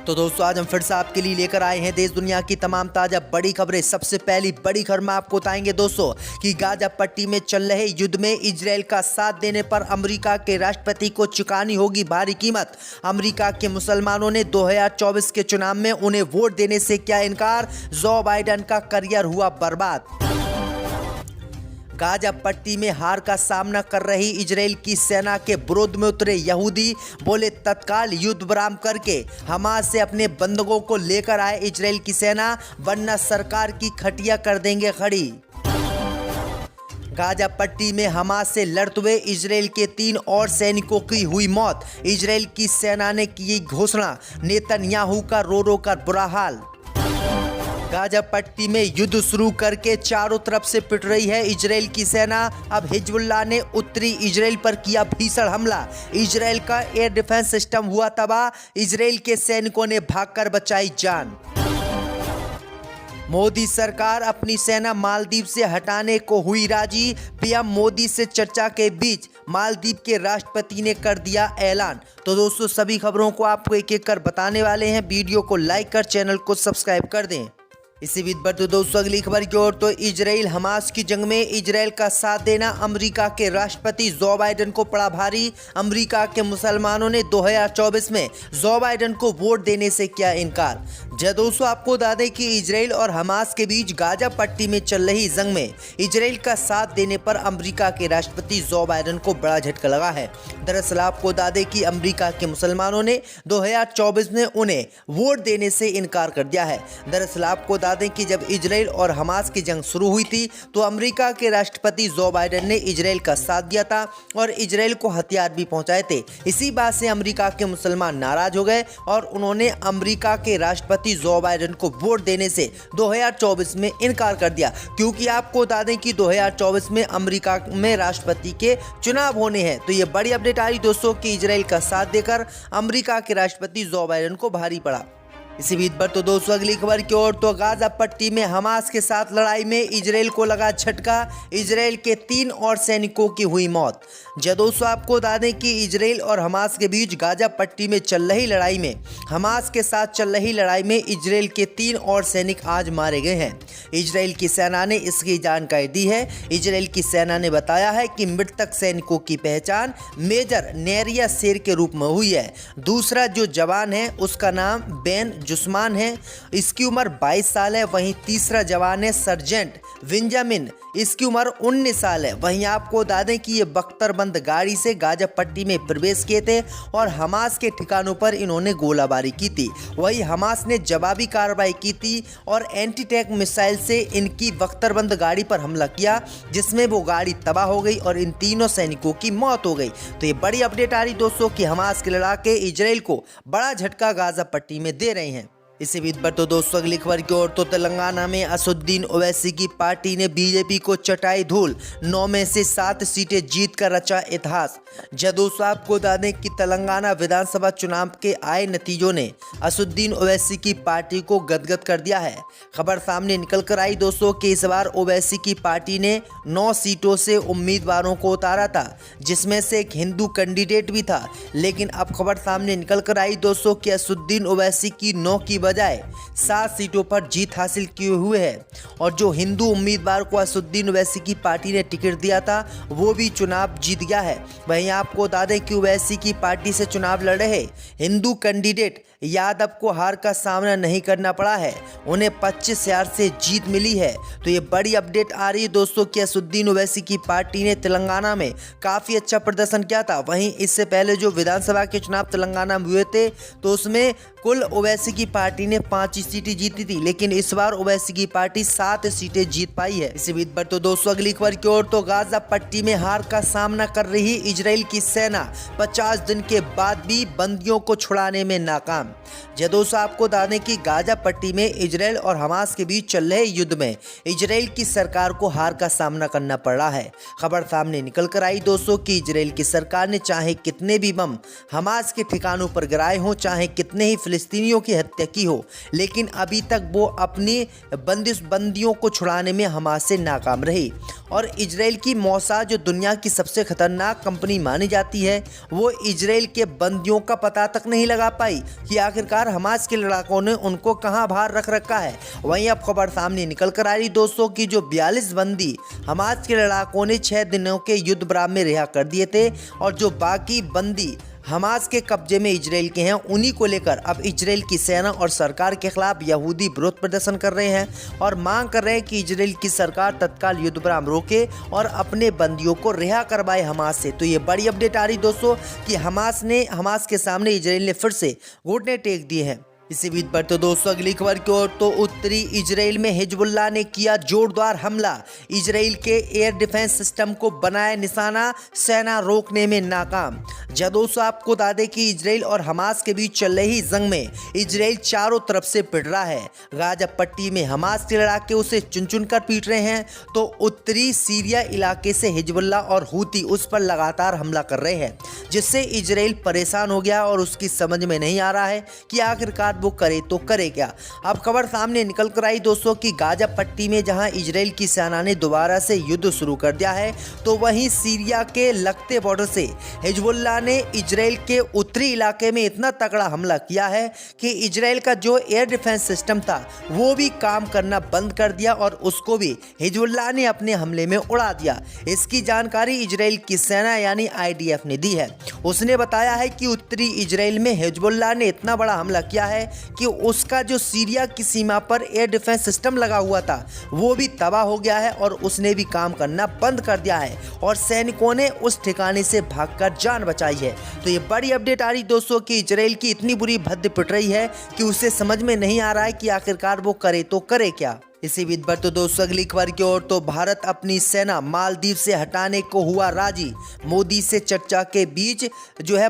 तो दोस्तों आज हम फिर से आपके लिए लेकर आए हैं देश दुनिया की तमाम ताजा बड़ी खबरें। सबसे पहली बड़ी खबर में आपको बताएंगे दोस्तों कि गाजा पट्टी में चल रहे युद्ध में इजराइल का साथ देने पर अमेरिका के राष्ट्रपति को चुकानी होगी भारी कीमत। अमेरिका के मुसलमानों ने 2024 के चुनाव में उन्हें वोट देने से किया इनकार। जो बाइडेन का करियर हुआ बर्बाद। गाजा पट्टी में हार का सामना कर रही इजराइल की सेना के विरोध में उतरे यहूदी बोले तत्काल युद्ध विराम करके हमास से अपने बंधकों को लेकर आए इजराइल की सेना, वरना सरकार की खटिया कर देंगे खड़ी। गाजा पट्टी में हमास से लड़ते हुए इजराइल के 3 और सैनिकों की हुई मौत। इजराइल की सेना ने की घोषणा, नेतन्याहू का रो रो कर बुरा हाल। गाजा पट्टी में युद्ध शुरू करके चारों तरफ से पिट रही है इजराइल की सेना। अब हिजबुल्लाह ने उत्तरी इजराइल पर किया भीषण हमला। इजराइल का एयर डिफेंस सिस्टम हुआ तबाह। इजराइल के सैनिकों ने भागकर बचाई जान। मोदी सरकार अपनी सेना मालदीव से हटाने को हुई राजी। पीएम मोदी से चर्चा के बीच मालदीव के राष्ट्रपति ने कर दिया ऐलान। तो दोस्तों सभी खबरों को आपको एक एक कर बताने वाले हैं। वीडियो को लाइक कर चैनल को सब्सक्राइब कर दें। इसी बीच पर तो दोस्तों अगली खबर की ओर, तो इजराइल हमास की जंग में इजराइल का साथ देना अमेरिका के राष्ट्रपति जो बाइडेन को पड़ा भारी। अमेरिका के मुसलमानों ने 2024 में जो बाइडेन को वोट देने से किया इनकार। दोस्तों आपको बता दें कि इजराइल और हमास के बीच गाजा पट्टी में चल रही जंग में इजराइल का साथ देने पर अमेरिका के राष्ट्रपति जो बाइडेन को बड़ा झटका लगा है। दरअसल आपको बता दें कि अमेरिका के मुसलमानों ने 2024 में उन्हें वोट देने से इनकार कर दिया है। दरअसल आपको बता दें कि जब इजराइल और हमास की जंग शुरू हुई थी तो अमेरिका के राष्ट्रपति जो बाइडेन ने इजराइल का साथ दिया था और इजराइल को हथियार भी पहुंचाए थे। इसी बात से अमेरिका के मुसलमान नाराज हो गए और उन्होंने अमेरिका के राष्ट्रपति जो बाइडेन को वोट देने से 2024 में इनकार कर दिया, क्योंकि आपको बता दें कि 2024 में अमेरिका में राष्ट्रपति के चुनाव होने हैं। तो ये बड़ी अपडेट आई दोस्तों कि इजराइल का साथ देकर अमेरिका के राष्ट्रपति जो बाइडेन को भारी पड़ा। इसी बीच पर तो दोस्तों अगली खबर की ओर, तो गाजा पट्टी में हमास के साथ लड़ाई में इजराइल को लगा झटका। इजराइल के 3 और सैनिकों की हुई मौत। दोस्तों आपको बता दें कि इजराइल और हमास के बीच गाजा पट्टी में चल रही लड़ाई में हमास के साथ चल रही लड़ाई में इजराइल के 3 और सैनिक आज मारे गए हैं। इजराइल की सेना ने इसकी जानकारी दी है। इजराइल की सेना ने बताया है कि मृतक सैनिकों की पहचान मेजर नेरिया शेर के रूप में हुई है। दूसरा जो जवान है उसका नाम बेन जुस्मान है, इसकी उम्र 22 साल है। वहीं तीसरा जवान है सर्जेंट विंजामिन, इसकी उम्र 19 साल है। वहीं आपको बता दें कि ये बख्तरबंद गाड़ी से गाजा पट्टी में प्रवेश किए थे और हमास के ठिकानों पर इन्होंने गोलाबारी की थी। वहीं हमास ने जवाबी कार्रवाई की थी और एंटी टैंक मिसाइल से इनकी बख्तरबंद गाड़ी पर हमला किया, जिसमें वो गाड़ी तबाह हो गई और इन तीनों सैनिकों की मौत हो गई। तो ये बड़ी अपडेट आ रही दोस्तों कि हमास के लड़ाके इजराइल को बड़ा झटका गाजा पट्टी में दे रहे हैं। इसी बीच पर तो दोस्तों अगली खबर की ओर, तो तेलंगाना में असदुद्दीन ओवैसी की पार्टी ने बीजेपी को चटाई धूल। 9 में से 7 सीटें जीत कर रचा इतिहास। दोस्तों आपको बता दें कि तेलंगाना विधानसभा चुनाव के आए नतीजों ने असदुद्दीन ओवैसी की पार्टी को गदगद कर दिया है। खबर सामने निकल कर आई दोस्तों कि इस बार ओवैसी की पार्टी ने 9 सीटों से उम्मीदवारों को उतारा था, जिसमें से एक हिंदू कैंडिडेट भी था। लेकिन अब खबर सामने निकल कर आई दोस्तों कि असदुद्दीन ओवैसी की 9 की बजाय 7 सीटों पर जीत हासिल किए हुए है और जो हिंदू उम्मीदवार को असदुद्दीन ओवैसी की पार्टी ने टिकट दिया था वो भी चुनाव जीत गया है। वहीं आपको बता दें कि ओवैसी की पार्टी से चुनाव लड़ रहे हिंदू कैंडिडेट यादव को हार का सामना नहीं करना पड़ा है, उन्हें 25,000 से जीत मिली है। तो ये बड़ी अपडेट आ रही है दोस्तों कि असदुद्दीन ओवैसी की पार्टी ने तेलंगाना में काफ़ी अच्छा प्रदर्शन किया था। वहीं इससे पहले जो विधानसभा के चुनाव तेलंगाना में हुए थे तो उसमें कुल ओवैसी की पार्टी ने 5 सीटें जीती थी, लेकिन इस बार ओवैसी की पार्टी 7 सीटें जीत पाई है। इसी बीच पर तो दोस्तों अगली खबर की ओर, तो गाजा पट्टी में हार का सामना कर रही इजराइल की सेना 50 दिन के बाद भी बंदियों को छुड़ाने में नाकाम। दोस्तों आपको बता दें कि गाजा पट्टी में इजराइल और हमास के बीच चल रहे युद्ध में इजराइल की सरकार को हार का सामना करना पड़ रहा है। खबर सामने निकल कर आई दोस्तों कि इजराइल की सरकार ने चाहे कितने भी बम हमास के ठिकानों पर गिराए हों, चाहे कितने ही फिलिस्तीनियों की हत्या की की हो, लेकिन अभी तक वो अपनी बंदियों को छुड़ाने में हमास से नाकाम रही। और इजराइल की मोसाद, जो दुनिया की सबसे खतरनाक कंपनी मानी जाती है, वो इजराइल के बंदियों का पता तक नहीं लगा पाई कि आखिरकार हमास के लड़ाकों ने उनको कहां बाहर रख रखा है। वहीं अब खबर सामने निकल कर आ रही दोस्तों की जो 42 बंदी हमास के लड़ाकों ने 6 दिनों के युद्ध विराम में रिहा कर दिए थे, और जो बाकी बंदी हमास के कब्जे में इजराइल के हैं, उन्हीं को लेकर अब इजराइल की सेना और सरकार के खिलाफ यहूदी विरोध प्रदर्शन कर रहे हैं और मांग कर रहे हैं कि इजराइल की सरकार तत्काल युद्ध विराम रोके और अपने बंदियों को रिहा करवाए हमास से। तो ये बड़ी अपडेट आ रही दोस्तों कि हमास के सामने इजराइल ने फिर से घुटने टेक दिए हैं। इसी बीच पर तो दोस्तों अगली खबर की ओर तो उत्तरी इजराइल में हिजबुल्लाह ने किया जोरदार हमला। इजराइल के एयर डिफेंस सिस्टम को बनाया निशाना, सेना रोकने में नाकाम। दोस्तों आपको बता दें कि इजराइल और हमास के बीच चल रही जंग में इजराइल चारों तरफ से पिट रहा है। गाजा पट्टी में हमास के लड़ाके उसे चुन चुन कर पीट रहे हैं, तो उत्तरी सीरिया इलाके से हिजबुल्लाह और हूती उस पर लगातार हमला कर रहे हैं, जिससे इजराइल परेशान हो गया और उसकी समझ में नहीं आ रहा है कि आखिरकार वो करे तो करे क्या। अब खबर सामने निकल कर आई दोस्तों कि गाजा पट्टी में जहां इजराइल की सेना ने दोबारा से युद्ध शुरू कर दिया है, तो वहीं सीरिया के लगते बॉर्डर से हिजबुल्लाह ने इजराइल के उत्तरी इलाके में इतना तगड़ा हमला किया है कि इजराइल का जो एयर डिफेंस सिस्टम था वो भी काम करना बंद कर दिया और उसको भी हिजबुल्लाह ने अपने हमले में उड़ा दिया। इसकी जानकारी इजराइल की सेना यानी IDF ने दी है। उसने बताया है कि उत्तरी इजराइल में हिजबुल्लाह ने इतना बड़ा हमला किया है कि उसका जो सीरिया की सीमा पर एयर डिफेंस सिस्टम लगा हुआ था वो भी तबाह हो गया है और उसने भी काम करना बंद कर दिया है और सैनिकों ने उस ठिकाने से भागकर जान बचाई है। तो ये बड़ी अपडेट आ रही दोस्तों कि इजराइल की इतनी बुरी भद्द पिट रही है कि उसे समझ में नहीं आ रहा है कि आखिरकार वो करे तो करे क्या। इसी बीच पर तो दोस्तों अगली खबर की ओर तो भारत अपनी सेना मालदीव से हटाने को हुआ राजी। मोदी से चर्चा के बीच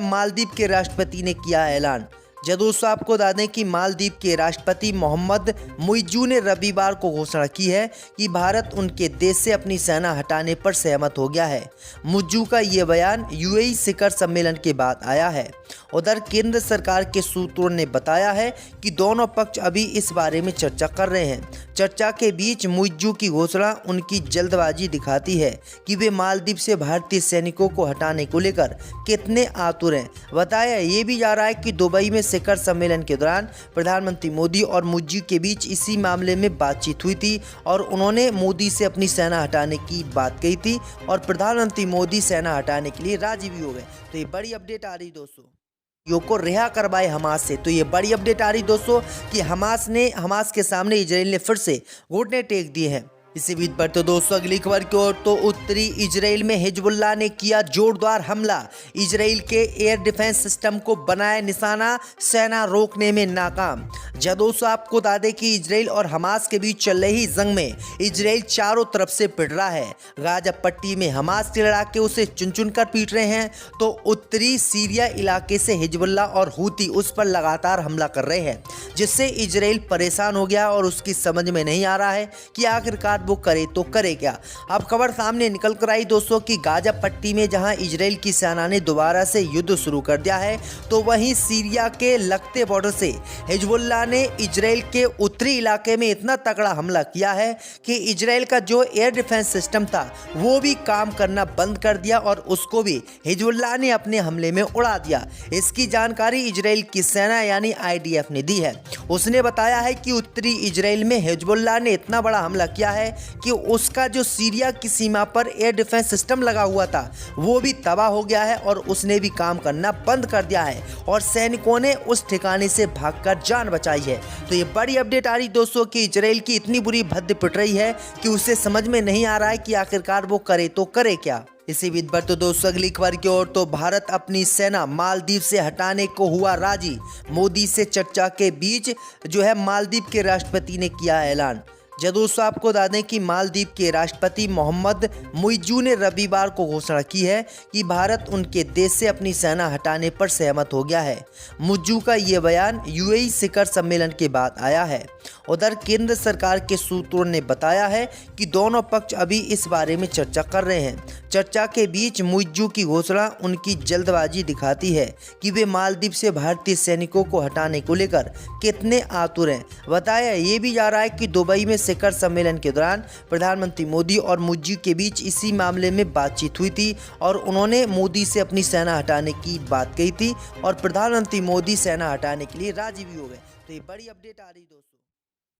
मालदीव के राष्ट्रपति ने किया ऐलान। दोस्तों आपको बता दें कि मालदीव के राष्ट्रपति मोहम्मद मुइज्जू ने रविवार को घोषणा की है कि भारत उनके देश से अपनी सेना हटाने पर सहमत हो गया है। मुइज्जू का ये बयान UAE शिखर सम्मेलन के बाद आया है। उधर केंद्र सरकार के सूत्रों ने बताया है कि दोनों पक्ष अभी इस बारे में चर्चा कर रहे हैं। चर्चा के बीच मुइज्जू की घोषणा उनकी जल्दबाजी दिखाती है कि वे मालदीव से भारतीय सैनिकों को हटाने को लेकर कितने आतुर हैं। बताया ये भी जा रहा है कि दुबई में शिखर सम्मेलन के दौरान प्रधानमंत्री मोदी और मुइज्जू के बीच इसी मामले में बातचीत हुई थी और उन्होंने मोदी से अपनी सेना हटाने की बात कही थी और प्रधानमंत्री मोदी सेना हटाने के लिए राजी भी हो गए। तो ये बड़ी अपडेट आ रही दोस्तों को रिहा करवाए हमास से। तो ये बड़ी अपडेट आ रही दोस्तों कि हमास के सामने इजराइल ने फिर से घुटने टेक दिए हैं। इसी बीच पर तो दोस्तों अगली खबर की ओर तो उत्तरी इजराइल में हिजबुल्लाह ने किया जोरदार हमला। इजराइल के एयर डिफेंस सिस्टम को बनाया निशाना, सेना रोकने में नाकाम। दोस्तों आपको बता दें कि इजराइल और हमास के बीच चल रही जंग में इजराइल चारों तरफ से पिट रहा है। गाजा पट्टी में हमास के लड़ाके उसे चुन चुन कर पीट रहे हैं, तो उत्तरी सीरिया इलाके से हिजबुल्लाह और हूती उस पर लगातार हमला कर रहे हैं, जिससे इजराइल परेशान हो गया और उसकी समझ में नहीं आ रहा है कि आखिरकार वो करे तो करे क्या। अब खबर सामने निकल कर आई दोस्तों कि गाजा पट्टी में जहां इजराइल की सेना ने दोबारा से युद्ध शुरू कर दिया है, तो वहीं सीरिया के लगते बॉर्डर से हिजबुल्लाह ने इजराइल के उत्तरी इलाके में इतना तगड़ा हमला किया है कि इजराइल का जो एयर डिफेंस सिस्टम था वो भी काम करना बंद कर दिया और उसको भी हिजबुल्लाह ने अपने हमले में उड़ा दिया। इसकी जानकारी इजराइल की सेना यानी IDF ने दी है। उसने बताया है कि उत्तरी इजराइल में हिजबुल्लाह ने इतना बड़ा हमला किया है कि उसका जो सीरिया की सीमा पर एयर डिफेंस सिस्टम लगा हुआ था वो भी तबाह हो गया है और उसने भी काम करना बंद कर दिया है और सैनिकों ने उस ठिकाने से भागकर जान बचाई है। तो ये बड़ी अपडेट आ रही दोस्तों कि इजराइल की इतनी बुरी भद्द पिट रही है कि उसे समझ में नहीं आ रहा है कि आखिरकार वो करे तो करे क्या। इसी बीच पर तो दोस्तों अगली खबर की ओर तो भारत अपनी सेना मालदीव से हटाने को हुआ राजी। मोदी से चर्चा के बीच मालदीव के राष्ट्रपति ने किया ऐलान। दोस्तों आपको बता दें कि मालदीव के राष्ट्रपति मोहम्मद मुइज्जू ने रविवार को घोषणा की है कि भारत उनके देश से अपनी सेना हटाने पर सहमत हो गया है। मुइज्जू का ये बयान UAE शिखर सम्मेलन के बाद आया है। उधर केंद्र सरकार के सूत्रों ने बताया है कि दोनों पक्ष अभी इस बारे में चर्चा कर रहे हैं। चर्चा के बीच मुइज्जू की घोषणा उनकी जल्दबाजी दिखाती है कि वे मालदीव से भारतीय सैनिकों को हटाने को लेकर कितने आतुर हैं। बताया ये भी जा रहा है कि दुबई में शिखर सम्मेलन के दौरान प्रधानमंत्री मोदी और मुइज्जू के बीच इसी मामले में बातचीत हुई थी और उन्होंने मोदी से अपनी सेना हटाने की बात कही थी और प्रधानमंत्री मोदी सेना हटाने के लिए राजी भी हो गए। तो ये बड़ी अपडेट आ रही दोस्तों।